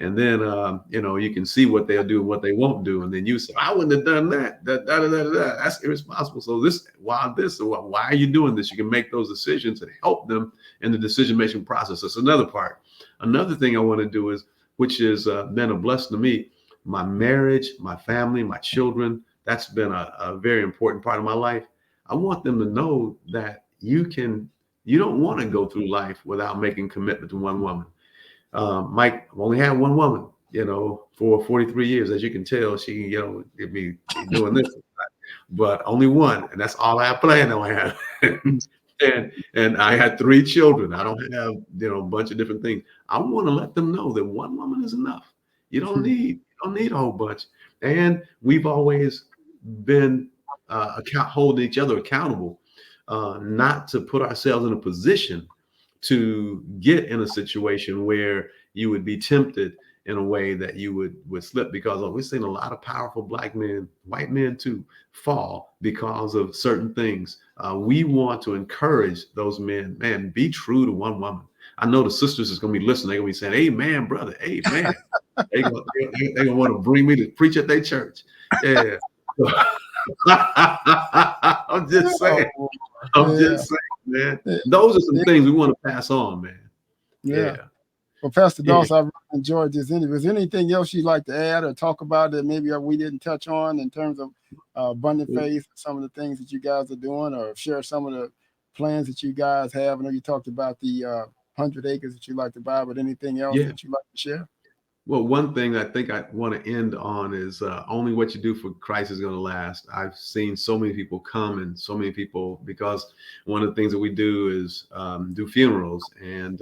And then, you can see what they'll do and what they won't do. And then you say, I wouldn't have done that. That's irresponsible. So why are you doing this? You can make those decisions and help them in the decision-making process. That's another part. Another thing I want to do is, which has been a blessing to me, my marriage, my family, my children. That's been a very important part of my life. I want them to know that you don't want to go through life without making commitment to one woman. Mike, I've only had one woman, for 43 years. As you can tell, she, get me doing this, but only one, and that's all I planned on having. and I had 3 children. I don't have, a bunch of different things. I want to let them know that one woman is enough. You don't need a whole bunch. And we've always been holding each other accountable, not to put ourselves in a position to get in a situation where you would be tempted in a way that you would slip, because we've seen a lot of powerful black men, white men too, fall because of certain things. We want to encourage those men, man, be true to one woman. I know the sisters is going to be listening. They're going to be saying, amen, brother, amen. They're going to want to bring me to preach at their church. Yeah. I'm just saying. Man. Those are some things we want to pass on, man. Yeah. Well, Pastor Dawson, I really enjoyed this interview. Is there anything else you'd like to add or talk about that maybe we didn't touch on in terms of Abundant Faith, some of the things that you guys are doing, or share some of the plans that you guys have? I know you talked about the 100 acres that you'd like to buy, but anything else that you'd like to share? Well, one thing I think I want to end on is only what you do for Christ is going to last. I've seen so many people come, and so many people, because one of the things that we do is do funerals, and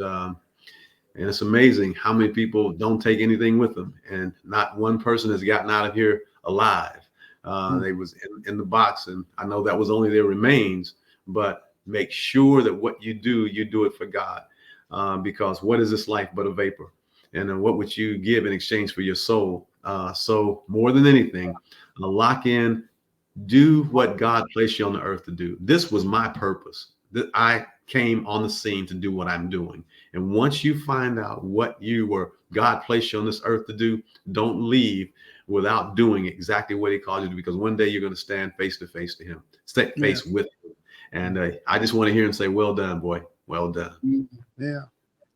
it's amazing how many people don't take anything with them, and not one person has gotten out of here alive. They was in the box, and I know that was only their remains, but make sure that what you do it for God, because what is this life but a vapor? And then what would you give in exchange for your soul? So more than anything, lock in, do what God placed you on the earth to do. This was my purpose. I came on the scene to do what I'm doing. And once you find out what God placed you on this earth to do, don't leave without doing exactly what he called you to do, because one day you're going to stand face to face to him, face with him. And I just want to hear him say, well done, boy. Well done. Yeah.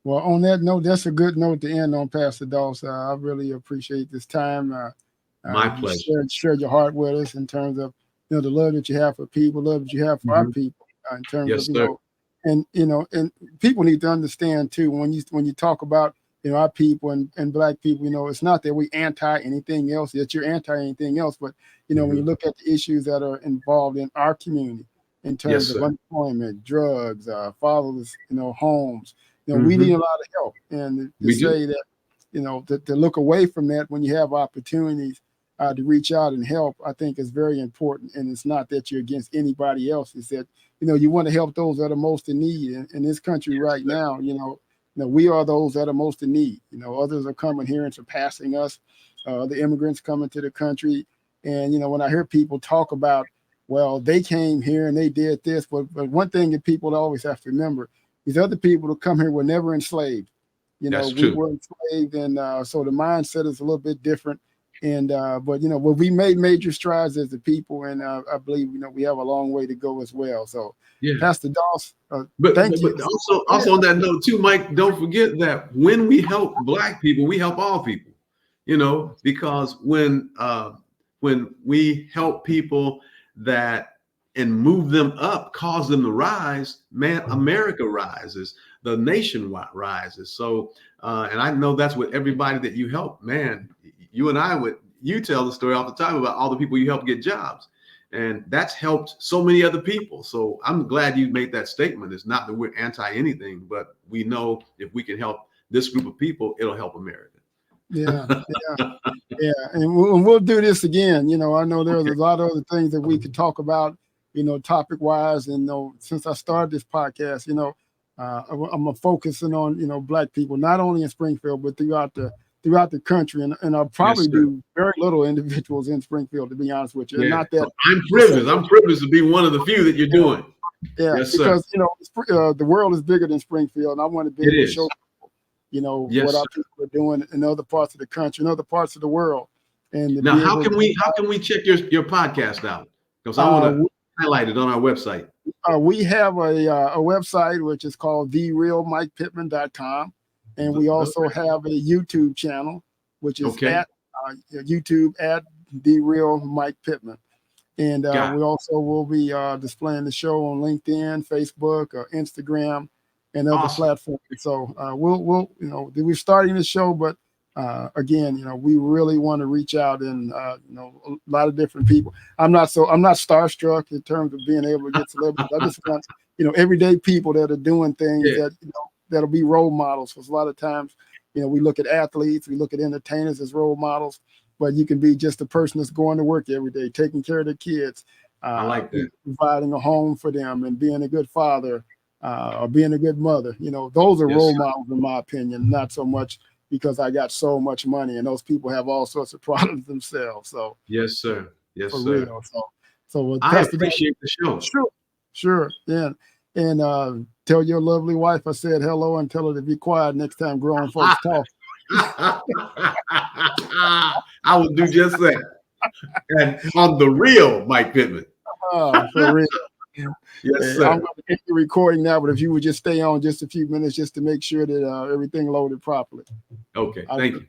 Well, on that note, that's a good note to end on, Pastor Dawson. I really appreciate this time. My pleasure. Shared your heart with us in terms of, the love that you have for people, love that you have for our people, in terms of, and people need to understand too, when you talk about, our people and black people, it's not that we anti anything else, that you're anti anything else, but, when you look at the issues that are involved in our community in terms of unemployment, drugs, fatherless, homes, we need a lot of help, and to say that, to look away from that when you have opportunities to reach out and help, I think is very important. And it's not that you're against anybody else. It's that, you want to help those that are most in need in this country right now. We are those that are most in need. Others are coming here and surpassing us. The immigrants coming to the country. And, when I hear people talk about, well, they came here and they did this, but one thing that people always have to remember, these other people who come here were never enslaved. That's we true. were enslaved, and so the mindset is a little bit different. And but we made major strides as a people, and I believe we have a long way to go as well. So, Pastor Dawson, thank you. But also on that note too, Mike, don't forget that when we help black people, we help all people. Because when we help people and move them up, cause them to rise, man, America rises, the nation rises. So, and I know that's what everybody that you help, man, you and you tell the story all the time about all the people you help get jobs, and that's helped so many other people. So I'm glad you made that statement. It's not that we're anti anything, but we know if we can help this group of people, it'll help America. Yeah. And we'll do this again. I know there's a lot of other things that we could talk about, topic wise. And since I started this podcast, I'm focusing on, black people, not only in Springfield, but throughout the country. And I'll probably do very little individuals in Springfield, to be honest with you. Not that I'm privileged to be one of the few that you're doing. Yeah, because, the world is bigger than Springfield. And I want to be able to show people you know, Yes, what our sir. people are doing in other parts of the country, in other parts of the world. And to Now, be able how can we check your podcast out? Because I want uh, to highlight it on our website. we have a website which is called therealmikepittman.com, and we also have a YouTube channel which is Okay. at YouTube at The Real Mike Pittman. And Got we also will be displaying the show on LinkedIn, Facebook, Instagram, and other awesome. platforms. So we'll you know, we're starting the show, but again, you know, we really want to reach out and you know, a lot of different people. I'm not starstruck in terms of being able to get celebrities. I just want, you know, everyday people that are doing things Yeah. that, you know, that'll be role models. Because a lot of times, you know, we look at athletes, we look at entertainers as role models, but you can be just a person that's going to work every day, taking care of their kids, I like that. providing a home for them, and being a good father or being a good mother. You know, those are Yes, role sir. models in my opinion, not so much because I got so much money, and those people have all sorts of problems themselves. So Yes, sir. Yes, for sir. real. So I Pastor Dan, appreciate the show. sure. Yeah. And tell your lovely wife I said hello, and tell her to be quiet next time grown folks talk. I will do just that. And on the real Mike Pittman. For real. Yes, I'm sir. going to end the recording now, but if you would just stay on just a few minutes just to make sure that everything loaded properly. Okay. Thank you.